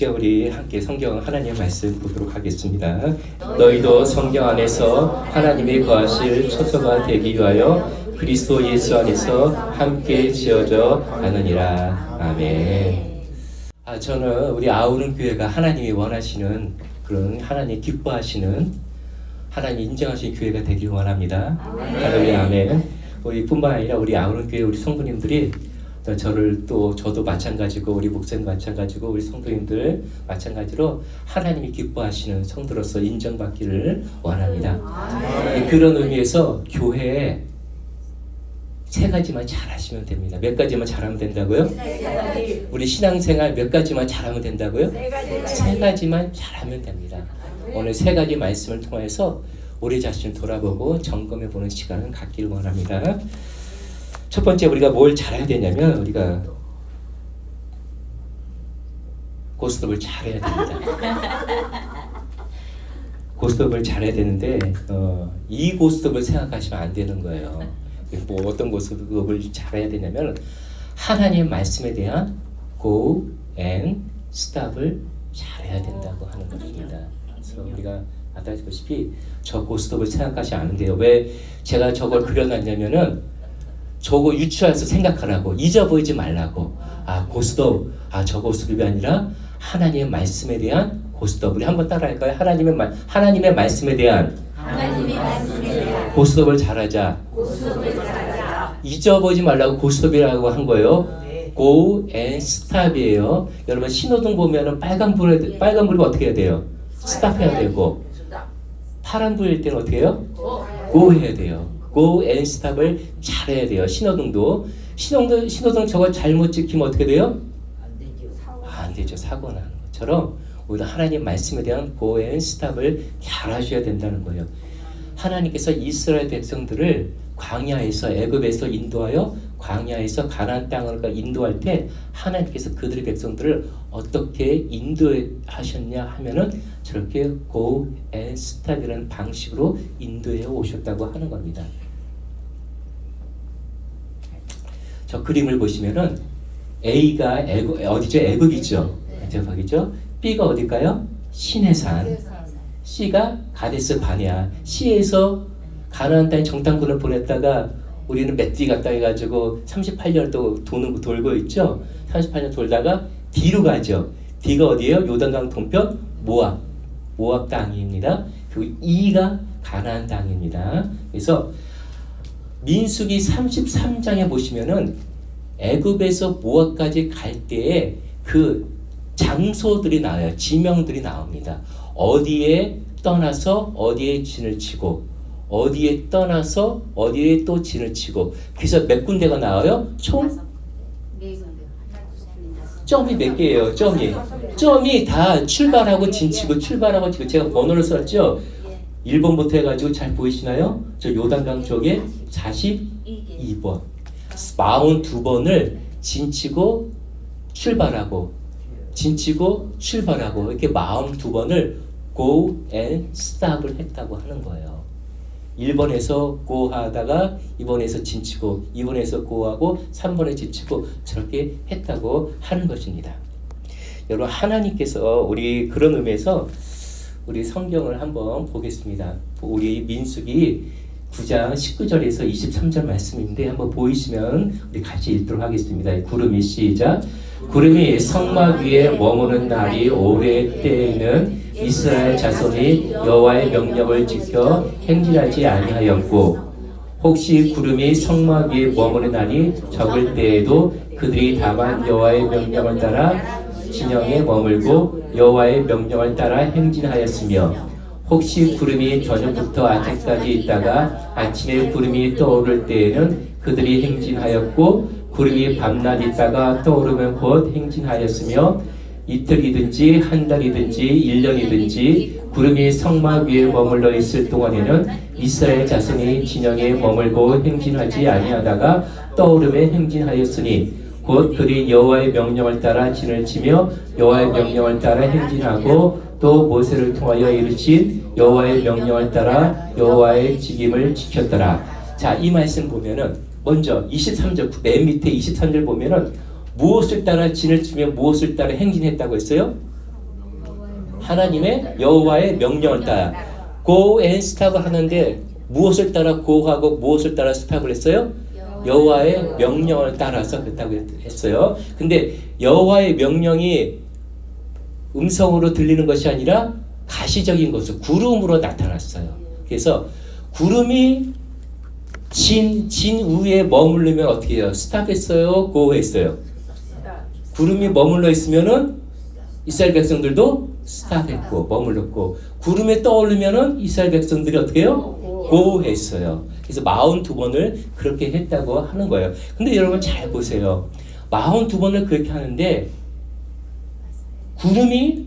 우리 함께 성경 하나님의 말씀 보도록 하겠습니다. 너희도 성경 안에서 하나님이 거하실 처소가 되기 위하여 그리스도 예수 안에서 함께 지어져 가느니라. 아멘. 저는 우리 아우른 교회가 하나님이 원하시는 그런 하나님 기뻐하시는 하나님 인정하시는 교회가 되길 원합니다. 할렐루야. 아멘. 우리뿐만 아니라 우리 아우른 교회 우리 성도님들이 저도 마찬가지고 우리 목사님 마찬가지고 우리 성도님들 마찬가지로 하나님이 기뻐하시는 성도로서 인정받기를 원합니다. 그런 의미에서 교회에 세 가지만 잘하시면 됩니다. 몇 가지만 잘하면 된다고요? 우리 신앙생활 몇 가지만 잘하면 된다고요? 세 가지만 잘하면 됩니다. 오늘 세 가지 말씀을 통해서 우리 자신을 돌아보고 점검해보는 시간을 갖기를 원합니다. 첫 번째 우리가 뭘 잘해야 되냐면 우리가 고스톱을 잘해야 됩니다. 고스톱을 잘해야 되는데 이 고스톱을 생각하시면 안 되는 거예요. 뭐 어떤 고스톱을 잘해야 되냐면 하나님의 말씀에 대한 go and stop을 잘해야 된다고 하는 것입니다. 그래서 우리가 아다시피 저 고스톱을 생각하시면 안 돼요. 왜 제가 저걸 그려놨냐면은 저거 유추해서 생각하라고, 잊어버리지 말라고. 고스톱, 저 고스톱이 아니라 하나님의 말씀에 대한 고스톱. 우리 한번 따라할까요? 하나님의 말씀에 대한 고스톱을 잘하자. 잊어버리지 말라고 고스톱이라고 한 거예요. Go and stop이에요. 여러분 신호등 보면은 빨간불이 어떻게 해야 돼요? Stop 해야 되고, 파란불일 때는 어떻게 해요? Go 해야 돼요. Go and stop을 잘해야 돼요. 신호등 저거 잘못 지키면 어떻게 돼요? 안 되죠. 사고 나는 것처럼 오히려 하나님 말씀에 대한 Go and stop을 잘 하셔야 된다는 거예요. 하나님께서 이스라엘 백성들을 광야에서 애굽에서 인도하여 광야에서 가나안 땅을 인도할 때 하나님께서 그들의 백성들을 어떻게 인도하셨냐 하면은 저렇게 Go and stop이라는 방식으로 인도해 오셨다고 하는 겁니다. 저 그림을 보시면은 A가 어디죠? 애굽이죠. 대박이죠. B가 어딜까요? 시내산. C가 가데스 바네아. C에서 가나안 땅에 정탐꾼을 보냈다가 우리는 맷디 갔다 해가지고 38년 또 돌고 있죠. 38년 돌다가 D로 가죠. D가 어디예요? 요단강 동편 모압 땅입니다. 그리고 E가 가나안 땅입니다. 그래서 민수기 33장에 보시면은 애굽에서 모압까지 갈 때에 그 장소들이 나와요. 지명들이 나옵니다. 어디에 떠나서 어디에 진을 치고, 어디에 떠나서 어디에 또 진을 치고. 그래서 몇 군데가 나와요? 총 점이 몇 개예요? 점이 다 출발하고 진치고 출발하고 지고. 제가 번호를 썼죠. 1번부터 해가지고 잘 보이시나요? 저 요단강 쪽에 42번 42번을 진치고 출발하고 진치고 출발하고 이렇게 42번을 go and stop을 했다고 하는 거예요. 1번에서 go 하다가 2번에서 진치고 2번에서 go 하고 3번에 진치고 저렇게 했다고 하는 것입니다. 여러분 하나님께서 우리 그런 의미에서 우리 성경을 한번 보겠습니다. 우리 민수기 9장 19절에서 23절 말씀인데 한번 보이시면 우리 같이 읽도록 하겠습니다. 구름이 시작. 구름이 성막 위에 머무는 날이 오래 때에는 이스라엘 자손이 여호와의 명령을 지켜 행진하지 아니하였고, 혹시 구름이 성막 위에 머무는 날이 적을 때에도 그들이 다만 여호와의 명령을 따라 진영에 머물고 여호와의 명령을 따라 행진하였으며, 혹시 구름이 저녁부터 아침까지 있다가 아침에 구름이 떠오를 때에는 그들이 행진하였고, 구름이 밤낮 있다가 떠오르면 곧 행진하였으며, 이틀이든지 한 달이든지 1년이든지 구름이 성막 위에 머물러 있을 동안에는 이스라엘 자손이 진영에 머물고 행진하지 아니하다가 떠오름에 행진하였으니, 곧 그들이 여호와의 명령을 따라 진을 치며 여호와의 명령을 따라 행진하고, 또 모세를 통하여 이르신 여호와의 명령을 따라 여호와의 직임을 지켰더라. 자, 이 말씀 보면은 먼저 23절 맨 밑에 23절 보면은 무엇을 따라 진을 치며 무엇을 따라 행진했다고 했어요? 하나님의 여호와의 명령을 따라 go and stop을 하는데 무엇을 따라 go하고 무엇을 따라 stop을 했어요? 여호와의 명령을 따라서 그랬다고 했어요. 근데 여호와의 명령이 음성으로 들리는 것이 아니라 가시적인 것으로 구름으로 나타났어요. 그래서 구름이 진 위에 머무르면 어떻게 해요? 스탑했어요? 고했어요? 구름이 머물러 있으면은 이스라엘 백성들도 스탑했고 머물렀고, 구름에 떠오르면은 이스라엘 백성들이 어떻게 해요? 고했어요. 그래서 42번을 그렇게 했다고 하는 거예요. 근데 여러분 잘 보세요. 42번을 그렇게 하는데 구름이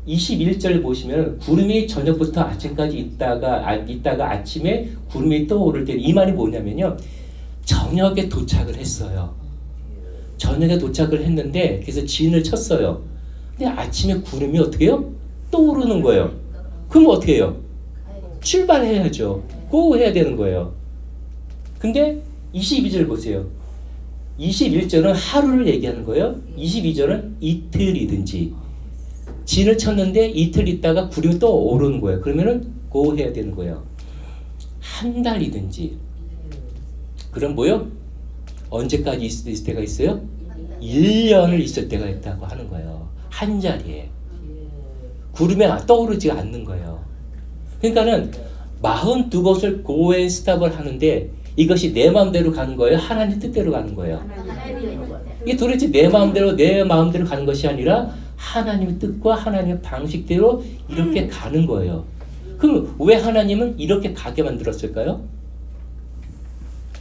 21절 보시면 구름이 저녁부터 아침까지 있다가 아침에 구름이 떠오를 때 이 말이 뭐냐면요. 저녁에 도착을 했어요. 저녁에 도착을 했는데 그래서 진을 쳤어요. 근데 아침에 구름이 어떻게 해요? 떠오르는 거예요. 그럼 어떻게 해요? 출발해야죠. 고 해야 되는 거예요. 근데 22절 보세요. 21절은 하루를 얘기하는 거예요. 22절은 이틀이든지. 진을 쳤는데 이틀 있다가 구름이 또 오르는 거예요. 그러면은 고 해야 되는 거예요. 한 달이든지. 그럼 뭐요? 언제까지 있을 때가 있어요? 1년을 있을 때가 있다고 하는 거예요. 한 자리에. 구름에 떠오르지가 않는 거예요. 그러니까는 42곳을 고에 스탑을 하는데 이것이 내 마음대로 가는 거예요? 하나님 뜻대로 가는 거예요? 이게 도대체 내 마음대로 가는 것이 아니라 하나님의 뜻과 하나님의 방식대로 이렇게 가는 거예요. 그럼 왜 하나님은 이렇게 가게 만들었을까요?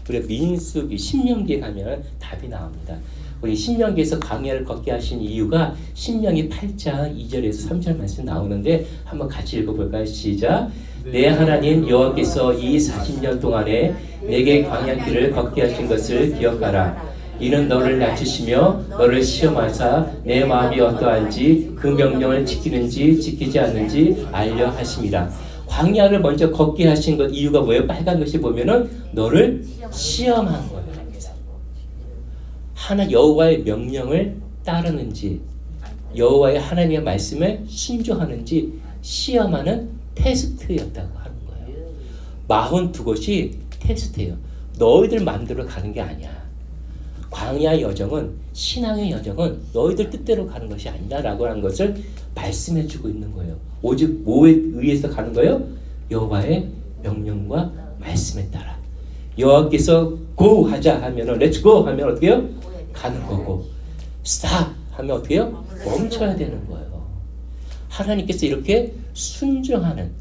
우리 민수기 신명기에 가면 답이 나옵니다. 우리 신명기에서 광야를 걷게 하신 이유가 신명기 8장 2절에서 3절 말씀 나오는데 한번 같이 읽어볼까요? 시작. 내 하나님 여호와께서 이 40년 동안에 내게 광야길을 걷게 하신 것을 기억하라. 이는 너를 낮추시며 너를 시험하사 내 마음이 어떠한지 그 명령을 지키는지 지키지 않는지 알려 하심이라. 광야를 먼저 걷게 하신 것 이유가 뭐예요? 빨간 것이 보면은 너를 시험한 거예요. 하나 여호와의 명령을 따르는지 여호와의 하나님의 말씀에 순종하는지 시험하는 테스트였다고 하는 거예요. 42곳이 테스트예요. 너희들 마음대로 가는 게 아니야. 광야 여정은 신앙의 여정은 너희들 뜻대로 가는 것이 아니다라고 하는 것을 말씀해 주고 있는 거예요. 오직 뭐에 의해서 가는 거예요? 여호와의 명령과 말씀에 따라. 여호와께서 고 하자 하면은 렛츠 고 하면 어떻게 해요? 가는 거고 스탑 하면 어떻게 해요? 멈춰야 되는 거예요. 하나님께서 이렇게 순종하는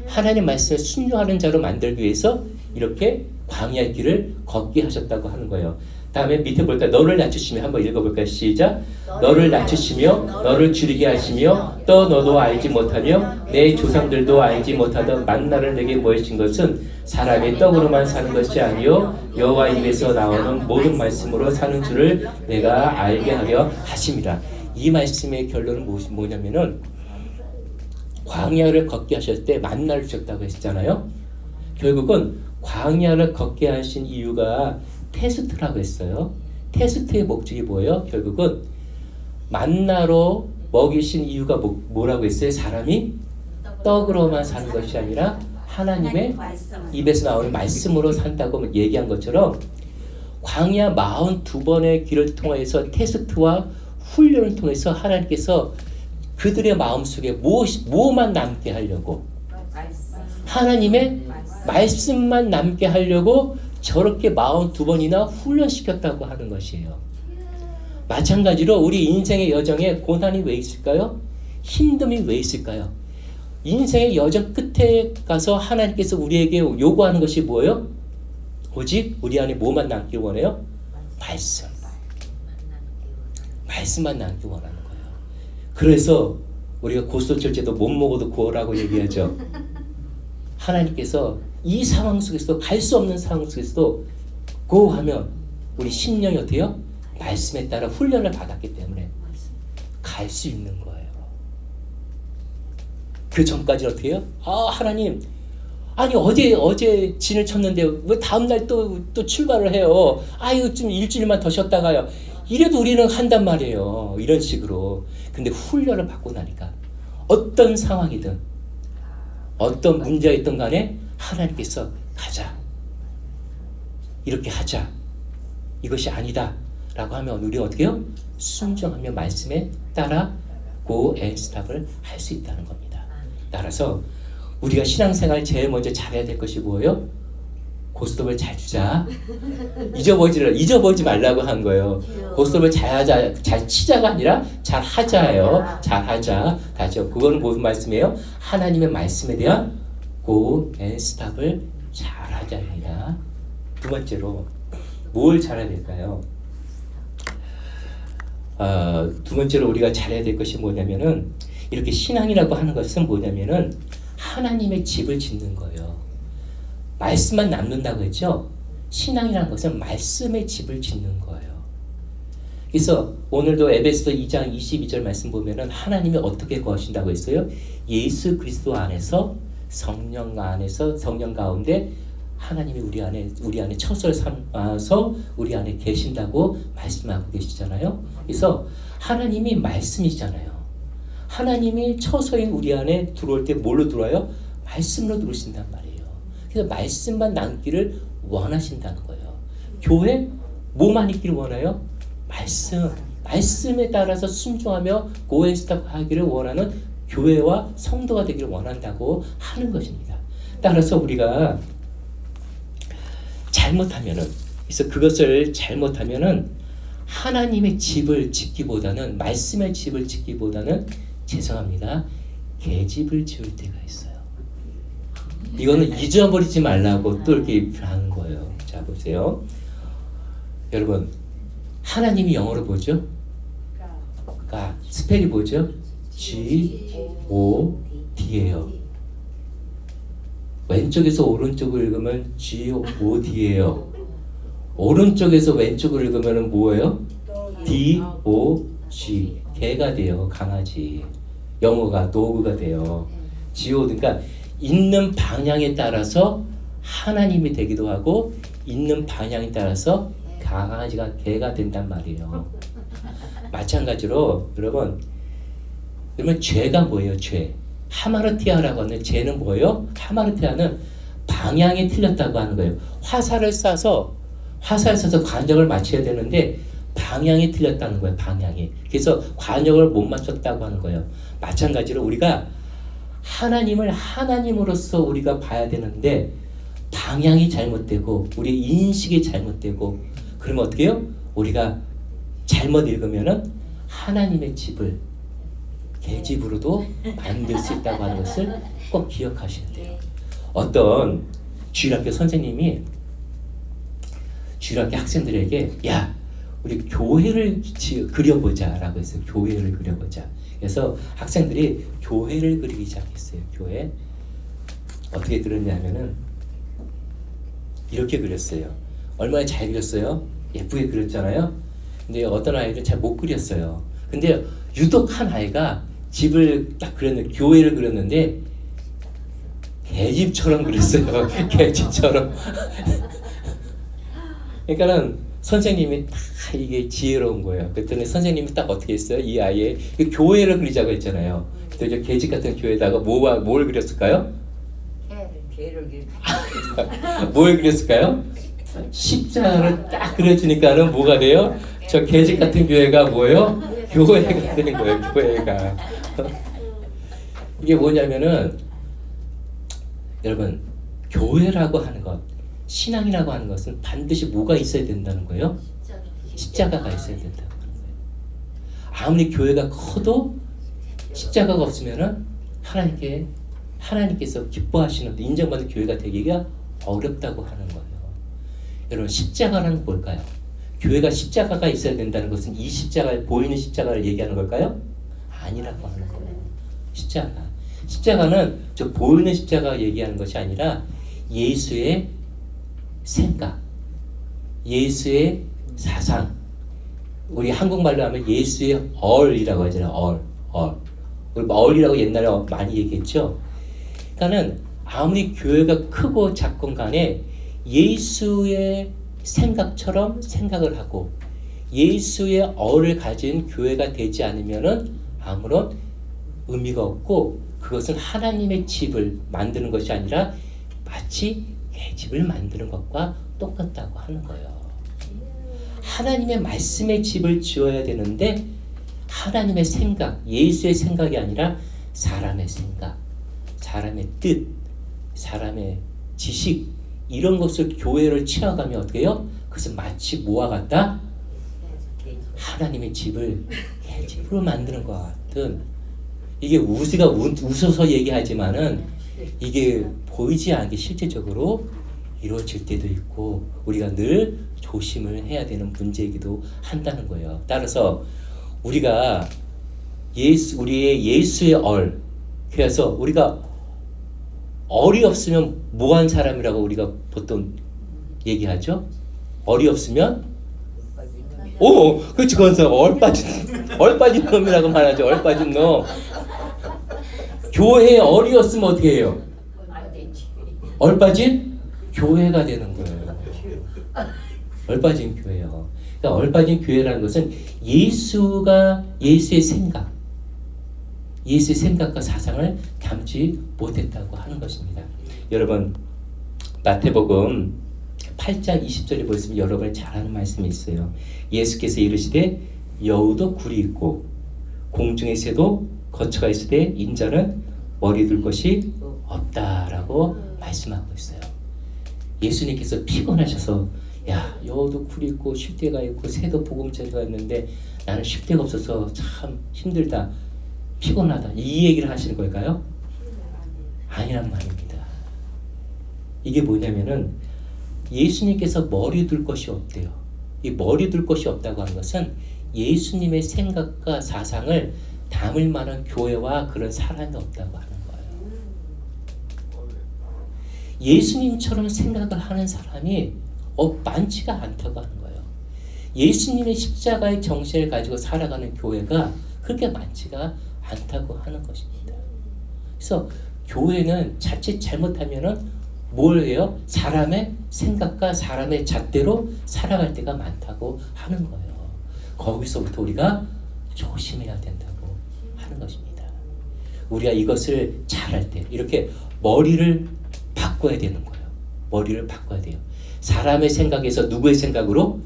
하나님 말씀에 순종하는 자로 만들기 위해서 이렇게 광야의 길을 걷게 하셨다고 하는 거예요. 다음에 밑에 볼까요? 너를 낮추시며 한번 읽어볼까요? 시작. 너를 낮추시며 너를 줄이게 하시며 또 너도 알지 못하며 내 조상들도 알지 못하던 만나를 내게 보이신 것은 사람의 떡으로만 사는 것이 아니요 여호와 입에서 나오는 모든 말씀으로 사는 줄을 내가 알게 하려 하심이라. 이 말씀의 결론은 뭐냐면은 광야를 걷게 하셨을 때 만나를 주셨다고 했잖아요. 결국은 광야를 걷게 하신 이유가 테스트라고 했어요. 테스트의 목적이 뭐예요? 결국은 만나로 먹이신 이유가 뭐라고 했어요? 사람이 떡으로만 사는 것이 아니라 하나님의 입에서 나오는 말씀으로 산다고 얘기한 것처럼 광야 42번의 길을 통해서 테스트와 훈련을 통해서 하나님께서 그들의 마음속에 뭐만 남게 하려고 하나님의 말씀만 남게 하려고 저렇게 42번이나 훈련시켰다고 하는 것이에요. 마찬가지로 우리 인생의 여정에 고난이 왜 있을까요? 힘듦이 왜 있을까요? 인생의 여정 끝에 가서 하나님께서 우리에게 요구하는 것이 뭐예요? 오직 우리 안에 뭐만 남길 원해요? 말씀. 말씀만 남길 원하는 거예요. 그래서 우리가 고소철제도 못 먹어도 고라고 얘기하죠. 하나님께서 이 상황 속에서도 갈 수 없는 상황 속에서도 고 하면 우리 심령이 어때요? 말씀에 따라 훈련을 받았기 때문에 갈 수 있는 거예요. 그 전까지는 어떻게 해요? 하나님, 아니 어제 진을 쳤는데 왜 다음날 또 출발을 해요? 이거 좀 일주일만 더 쉬었다가요. 이래도 우리는 한단 말이에요. 이런 식으로. 근데 훈련을 받고 나니까 어떤 상황이든 어떤 문제가 있든 간에 하나님께서 가자, 이렇게 하자, 이것이 아니다 라고 하면 우리가 어떻게 해요? 순종하며 말씀에 따라 go and stop을 할 수 있다는 겁니다. 따라서 우리가 신앙생활 제일 먼저 잘해야 될 것이 뭐예요? 고스톱을 잘 주자. 잊어버리지 말라고 한 거예요. 고스톱을 잘 하자, 잘 치자가 아니라 잘 하자예요. 잘 하자. 다시요. 그거는 무슨 말씀이에요? 하나님의 말씀에 대한 go and stop을 잘 하자입니다. 두 번째로 뭘 잘해야 될까요? 두 번째로 우리가 잘해야 될 것이 뭐냐면은 이렇게 신앙이라고 하는 것은 뭐냐면은 하나님의 집을 짓는 거예요. 말씀만 남는다고 했죠? 신앙이라는 것은 말씀의 집을 짓는 거예요. 그래서 오늘도 에베소서 2장 22절 말씀 보면은 하나님이 어떻게 거하신다고 했어요? 예수 그리스도 안에서 성령 가운데 하나님이 우리 안에 처소를 삼아서 우리 안에 계신다고 말씀하고 계시잖아요. 그래서 하나님이 말씀이잖아요. 하나님이 처소인 우리 안에 들어올 때 뭘로 들어와요? 말씀으로 들어오신단 말이에요. 그래서 말씀만 남기를 원하신다는 거예요. 교회 뭐만 있기를 원해요? 말씀에 따라서 순종하며 고앤스탑 하기를 원하는 교회와 성도가 되기를 원한다고 하는 것입니다. 따라서 우리가 그래서 그것을 잘못하면은 하나님의 집을 짓기보다는 말씀의 집을 짓기보다는 죄송합니다. 계집을 지을 때가 있어요. 이거는 잊어버리지 말라고 또 이렇게 하는 거예요. 자, 보세요. 여러분, 하나님이 영어로 뭐죠? 스펠이 뭐죠? G-O-D예요. 왼쪽에서 오른쪽을 읽으면 G-O-D예요. 오른쪽에서 왼쪽을 읽으면 뭐예요? D-O-G. 개가 돼요. 강아지. 영어가 도그가 돼요. G-O, 그러니까 있는 방향에 따라서 하나님이 되기도 하고 있는 방향에 따라서 강아지가 개가 된단 말이에요. 마찬가지로 여러분, 그러면 죄가 뭐예요? 죄. 하마르티아라고 하는 죄는 뭐예요? 하마르티아는 방향이 틀렸다고 하는 거예요. 화살을 쏴서 관역을 맞춰야 되는데 방향이 틀렸다는 거예요. 방향이. 그래서 관역을 못 맞췄다고 하는 거예요. 마찬가지로 우리가 하나님을 하나님으로서 우리가 봐야 되는데 방향이 잘못되고 우리 인식이 잘못되고 그러면 어떻게 해요? 우리가 잘못 읽으면은 하나님의 집을 계집으로도 만들 수 있다고 하는 것을 꼭 기억하셔야 돼요. 어떤 주일학교 선생님이 주일학교 학생들에게 야, 우리 교회를 그려보자 라고 했어요. 교회를 그려보자. 그래서 학생들이 교회를 그리기 시작했어요. 교회. 어떻게 그렸냐면은 이렇게 그렸어요. 얼마나 잘 그렸어요? 예쁘게 그렸잖아요. 근데 어떤 아이들은 잘 못 그렸어요. 근데 유독 한 아이가 집을 딱 그렸는데 교회를 그렸는데 개집처럼 그렸어요. 개집처럼. 그러니까는 선생님이 다 이게 지혜로운 거예요. 그랬더니 선생님이 딱 어떻게 했어요? 이 아이의 교회를 그리자고 했잖아요. 그래서 개집 같은 교회에다가 뭘 그렸을까요? 개를 뭘 그렸을까요? 십자가를 딱 그려주니까는 뭐가 돼요? 저 개집 같은 교회가 뭐예요? 교회가 되는 거예요. 교회가. 이게 뭐냐면은 여러분, 교회라고 하는 것, 신앙이라고 하는 것은 반드시 뭐가 있어야 된다는 거예요? 십자가가 있어야 된다는 거예요. 아무리 교회가 커도 십자가가 없으면은 하나님께서 기뻐하시는 인정받는 교회가 되기가 어렵다고 하는 거예요. 여러분, 십자가는 뭘까요? 교회가 십자가가 있어야 된다는 것은 이 십자가, 보이는 십자가를 얘기하는 걸까요? 아니라고 하는 거예요. 십자가는 저 보이는 십자가 얘기하는 것이 아니라 예수의 생각, 예수의 사상, 우리 한국말로 하면 예수의 얼이라고 하잖아요. 우리 얼이라고 옛날에 많이 얘기했죠. 그러니까는 아무리 교회가 크고 작건 간에 예수의 생각처럼 생각을 하고 예수의 얼을 가진 교회가 되지 않으면은 아무런 의미가 없고 그것은 하나님의 집을 만드는 것이 아니라 마치 계집을 만드는 것과 똑같다고 하는 거예요. 하나님의 말씀의 집을 지어야 되는데 하나님의 생각, 예수의 생각이 아니라 사람의 생각, 사람의 뜻, 사람의 지식 이런 것을 교회를 채워가면 어떻게 해요? 그것은 마치 뭐와 같다? 하나님의 집을 계집으로 만드는 것 같은 이게 우리가 웃어서 얘기하지만은 이게 보이지 않게 실제적으로 이루어질 때도 있고 우리가 늘 조심을 해야 되는 문제이기도 한다는 거예요. 따라서 우리가 우리의 예수의 그래서 우리가 얼이 없으면 뭐한 사람이라고 우리가 보통 얘기하죠? 얼이 없으면 그렇지 그건 얼빠진 놈이라고 말하죠. 얼빠진 놈. 교회에 얼이 없으면 어떻게 해요? 얼빠진 교회가 되는 거예요. 얼빠진 교회요. 그러니까 얼빠진 교회라는 것은 예수의 생각과 사상을 담지 못했다고 하는 것입니다. 여러분 마태복음 8장 20절에 보시면 여러분이 잘 아는 말씀이 있어요. 예수께서 이르시되 여우도 굴이 있고 공중의 새도 거처가 있으되 인자는 머리 둘 것이 없다라고 말씀하고 있어요. 예수님께서 피곤하셔서 여우도 굴이 있고 쉴데가 있고 새도 보금자리가 있는데 나는 쉴데가 없어서 참 힘들다 피곤하다 이 얘기를 하시는 걸까요? 아니란 말입니다. 이게 뭐냐면은 예수님께서 머리 둘 것이 없대요. 이 머리 둘 것이 없다고 하는 것은 예수님의 생각과 사상을 담을 만한 교회와 그런 사람이 없다고 하는 거예요. 예수님처럼 생각을 하는 사람이 많지가 않다고 하는 거예요. 예수님의 십자가의 정신을 가지고 살아가는 교회가 그렇게 많지가 않다고 하는 것입니다. 그래서 교회는 자칫 잘못하면은 뭘 해요? 사람의 생각과 사람의 잣대로 살아갈 때가 많다고 하는 거예요. 거기서부터 우리가 조심해야 된다고 하는 것입니다. 우리가 이것을 잘할 때 이렇게 머리를 바꿔야 되는 거예요. 머리를 바꿔야 돼요. 사람의 생각에서 누구의 생각으로?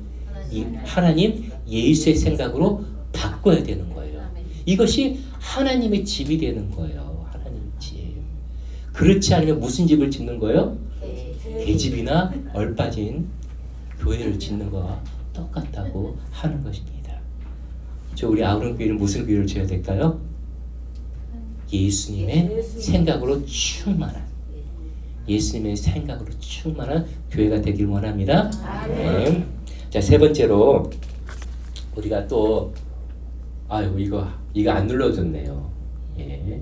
하나님 예수의 생각으로 바꿔야 되는 거예요. 이것이 하나님의 집이 되는 거예요. 하나님의 집. 그렇지 않으면 무슨 집을 짓는 거예요? 계집이나 얼빠진 교회를 짓는 거와 똑같다고 하는 것입니다. 우리 아우런 교회는 무슨 교회를 지어야 될까요? 예수님의 생각으로 충만한 예수님의 생각으로 충만한 교회가 되길 원합니다. 네. 자, 세 번째로 우리가 또 이거 안 눌러줬네요. 예.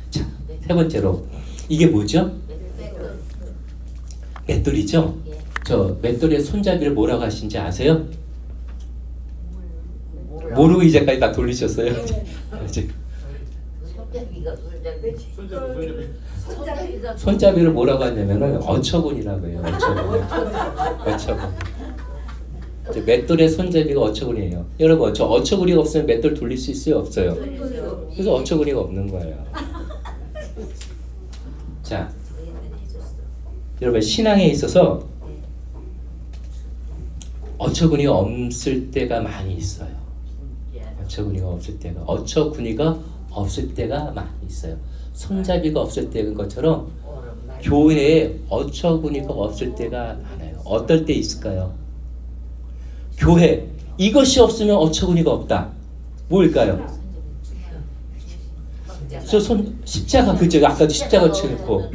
자, 세 번째로 이게 뭐죠? 맷돌이죠? 저 맷돌의 손잡이를 뭐라고 하신지 아세요? 모르고 이제까지 다 돌리셨어요. 손잡이를 뭐라고 하냐면은 어처구니라고 해요. 어처구니. 맷돌의 손잡이가 어처구니예요. 여러분 저 어처구니가 없으면 맷돌 돌릴 수 있어요? 없어요? 그래서 어처구니가 없는 거예요. 자, 여러분 신앙에 있어서 어처구니가 없을 때가 많이 있어요. 어처구니가 없을 때가 많이 있어요. 손잡이가 없을 때인 것처럼 교회에 어처구니가 없을 때가 많아요. 어떨 때 있을까요? 교회 이것이 없으면 어처구니가 없다. 뭘까요? 저 십자가 그죠? 아까도 십자가 치고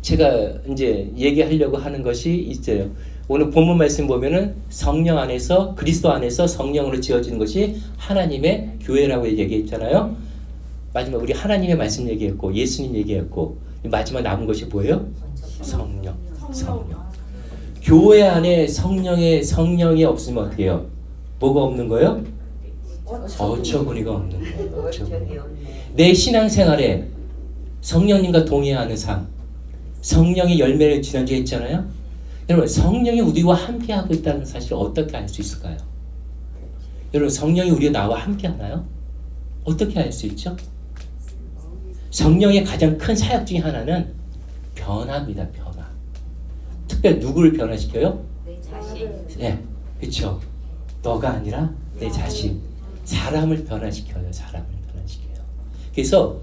제가 이제 얘기하려고 하는 것이 있어요. 오늘 본문 말씀 보면은 성령 안에서 그리스도 안에서 성령으로 지어진 것이 하나님의 교회라고 얘기했잖아요. 마지막 우리 하나님의 말씀 얘기했고 예수님 얘기했고 마지막 남은 것이 뭐예요? 성령. 교회 안에 성령이 없으면 어떻게 해요? 뭐가 없는 거예요? 어처구니가 없는 거예요. 어처구니. 내 신앙생활에 성령님과 동의하는 삶, 성령의 열매를 지난주에 했잖아요. 여러분 성령이 우리와 함께하고 있다는 사실을 어떻게 알 수 있을까요? 여러분 성령이 우리 나와 함께 하나요? 어떻게 할 수 있죠? 성령의 가장 큰 사역 중에 하나는 변화입니다. 변화. 특별히 누구를 변화시켜요? 내 자신. 네, 그렇죠. 너가 아니라 내 자신. 사람을 변화시켜요. 사람을 변화시켜요. 그래서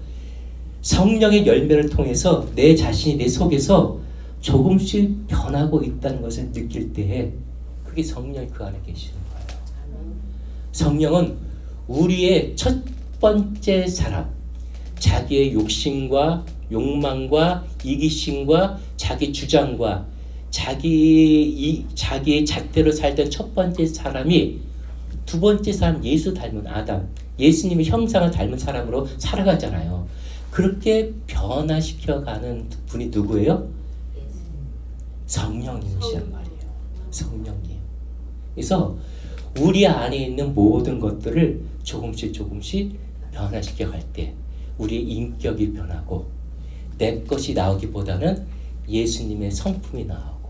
성령의 열매를 통해서 내 자신이 내 속에서 조금씩 변하고 있다는 것을 느낄 때에 그게 성령이 그 안에 계시는 거예요. 성령은 우리의 첫 번째 사람, 자기의 욕심과 욕망과 이기심과 자기 주장과 자기의 잣대로 살던 첫 번째 사람이 두 번째 사람 예수 닮은 아담, 예수님의 형상을 닮은 사람으로 살아가잖아요. 그렇게 변화시켜가는 분이 누구예요? 성령님이시란 말이에요. 성령님. 그래서 우리 안에 있는 모든 것들을 조금씩 변화시켜 갈 때 우리의 인격이 변하고 내 것이 나오기보다는 예수님의 성품이 나오고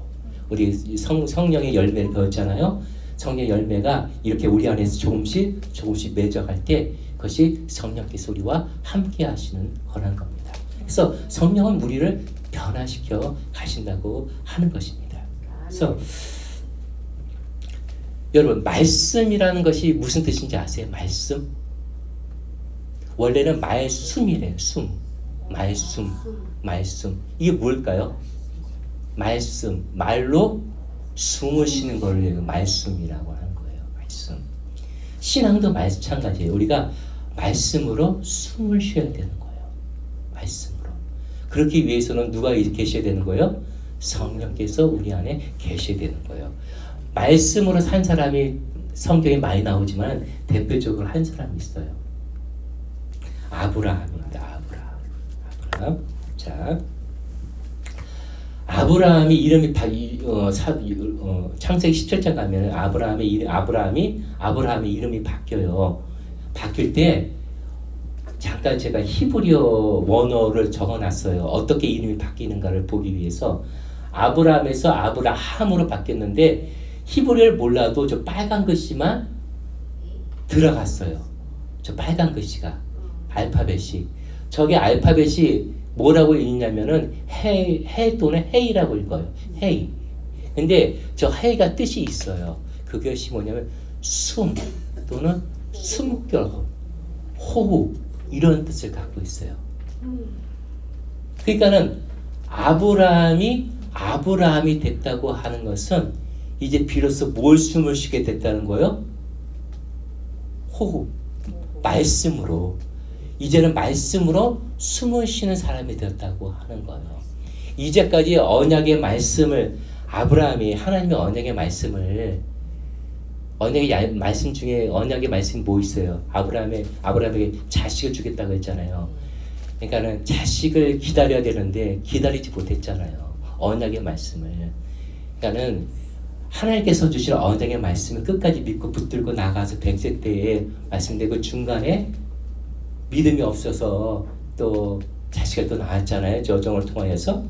우리 성령의 열매를 배웠잖아요. 성령의 열매가 이렇게 우리 안에서 조금씩 맺어갈 때 그것이 성령께서 우리와 함께 하시는 거라는 겁니다. 그래서 성령은 우리를 변화시켜 가신다고 하는 것입니다. 그래서 여러분 말씀이라는 것이 무슨 뜻인지 아세요? 말씀? 원래는 말숨이래요. 숨. 말씀. 이게 뭘까요? 말씀. 말로 숨을 쉬는 걸 말씀이라고 하는 거예요. 말씀. 신앙도 마찬가지예요. 우리가 말씀으로 숨을 쉬어야 되는 거예요. 말씀으로. 그렇기 위해서는 누가 계셔야 되는 거예요? 성령께서 우리 안에 계셔야 되는 거예요. 말씀으로 산 사람이 성경에 많이 나오지만 대표적으로 한 사람이 있어요. 아브라함입니다. 아브라함. 자, 아브라함이 이름이 창세기 17장 가면 아브라함의 이름이 바뀌어요. 바뀔 때 잠깐 제가 히브리어 원어를 적어놨어요. 어떻게 이름이 바뀌는가를 보기 위해서. 아브라함에서 아브라함으로 바뀌었는데 히브리어를 몰라도 저 빨간 글씨만 들어갔어요. 저 빨간 글씨가 알파벳이. 저게 알파벳이 뭐라고 읽냐면은 해 또는 헤이라고 읽어요. 헤이. 근데 저 헤이가 뜻이 있어요. 그것이 뭐냐면 숨 또는 숨결, 호흡 이런 뜻을 갖고 있어요. 그러니까는 아브라함이 됐다고 하는 것은 이제 비로소 뭘 숨을 쉬게 됐다는 거예요? 호흡, 말씀으로. 이제는 말씀으로 숨을 쉬는 사람이 되었다고 하는 거예요. 이제까지 언약의 말씀을 하나님의 언약의 말씀을 언약의 말씀 중에 언약의 말씀이 뭐 있어요? 아브라함에게 자식을 주겠다고 했잖아요. 그러니까는 자식을 기다려야 되는데 기다리지 못했잖아요. 언약의 말씀을. 그러니까는 하나님께서 주신 언약의 말씀을 끝까지 믿고 붙들고 나가서 100세 때에 말씀되고 중간에 믿음이 없어서 또 자식을 또 낳았잖아요. 여정을 통하여서.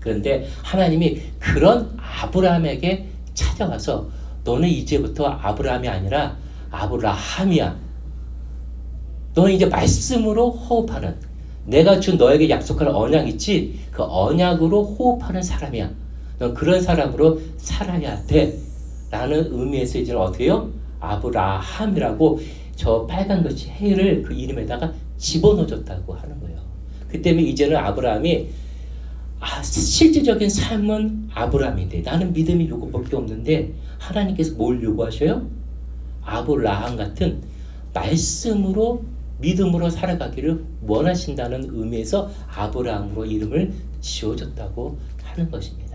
그런데 하나님이 그런 아브라함에게 찾아와서 너는 이제부터 아브라함이 아니라 아브라함이야. 너는 이제 말씀으로 호흡하는, 내가 준 너에게 약속하는 언약 있지? 그 언약으로 호흡하는 사람이야. 넌 그런 사람으로 살아야 돼. 라는 의미에서 이제 어떻게 해요? 아브라함이라고 저 빨간 것이 해를 그 이름에다가 집어넣어줬다고 하는 거예요. 그 때문에 이제는 아브라함이 실질적인 삶은 아브라함인데 나는 믿음이 이것밖에 없는데 하나님께서 뭘 요구하셔요? 아브라함 같은 말씀으로 믿음으로 살아가기를 원하신다는 의미에서 아브라함으로 이름을 지어줬다고 하는 것입니다.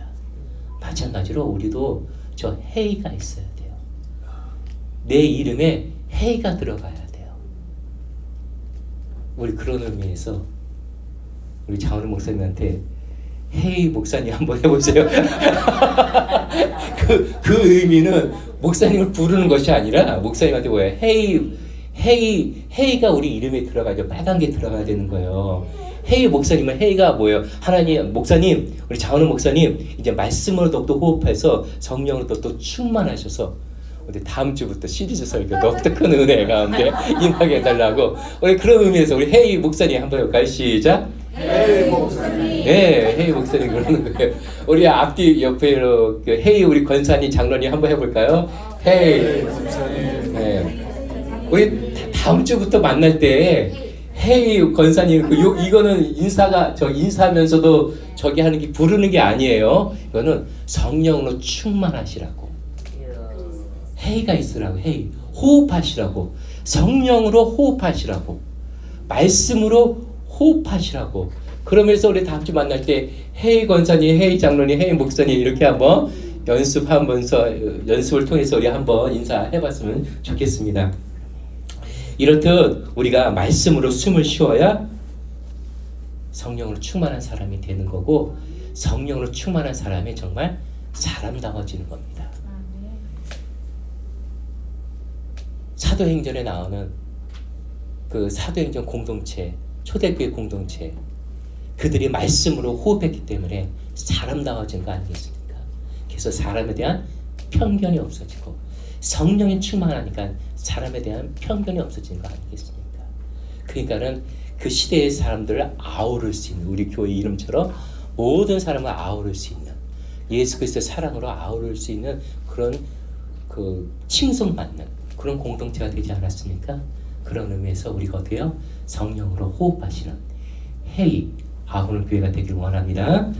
마찬가지로 우리도 저 헤이가 있어야 돼요. 내 이름에 헤이가 들어가야 돼요. 우리 그런 의미에서 우리 장원우 목사님한테 헤이 목사님 한번 해보세요. 그 의미는 목사님을 부르는 것이 아니라 목사님한테 뭐예요? 헤이가 우리 이름에 들어가죠. 빨간 게 들어가야 되는 거예요. 헤이 목사님은 헤이가 뭐예요? 하나님 목사님, 우리 장원우 목사님 이제 말씀으로 또 호흡해서 성령으로 또 충만하셔서 근데 다음 주부터 시리즈 설교 더욱더 큰 은혜 가운데 임하게 해달라고 우리 그런 의미에서 우리 헤이 목사님 한번 해볼까요? 시작. 헤이 목사님. 네, 헤이 목사님 그러는 거예요. 우리 앞뒤 옆에로 그 헤이 우리 권사님 장로님 한번 해볼까요? 헤이 목사님. 네. 우리 다음 주부터 만날 때 헤이 권사님 이거는 인사가 저 인사하면서도 저기 하는 게 부르는 게 아니에요. 이거는 성령으로 충만하시라고. 헤이가 있으라고. 헤이 호흡하시라고. 성령으로 호흡하시라고. 말씀으로 호흡하시라고. 그러면서 우리 다음 주 만날 때 헤이 권사님, 헤이 장로님, 헤이 목사님 이렇게 한번 연습을 통해서 우리 한번 인사해봤으면 좋겠습니다. 이렇듯 우리가 말씀으로 숨을 쉬어야 성령으로 충만한 사람이 되는 거고 성령으로 충만한 사람이 정말 사람다워지는 겁니다. 사도행전에 나오는 그 사도행전 공동체, 초대교회 공동체 그들이 말씀으로 호흡했기 때문에 사람다워진 거 아니겠습니까? 그래서 사람에 대한 편견이 없어지고 성령이 충만하니까 사람에 대한 편견이 없어지는 거 아니겠습니까? 그러니까는 그 시대의 사람들을 아우를 수 있는 우리 교회 이름처럼 모든 사람을 아우를 수 있는 예수 그리스도의 사랑으로 아우를 수 있는 그런 그 칭송받는 그런 공동체가 되지 않았습니까? 그런 의미에서 우리가 어때요? 성령으로 호흡하시는 헤이 아우는 교회가 되길 원합니다.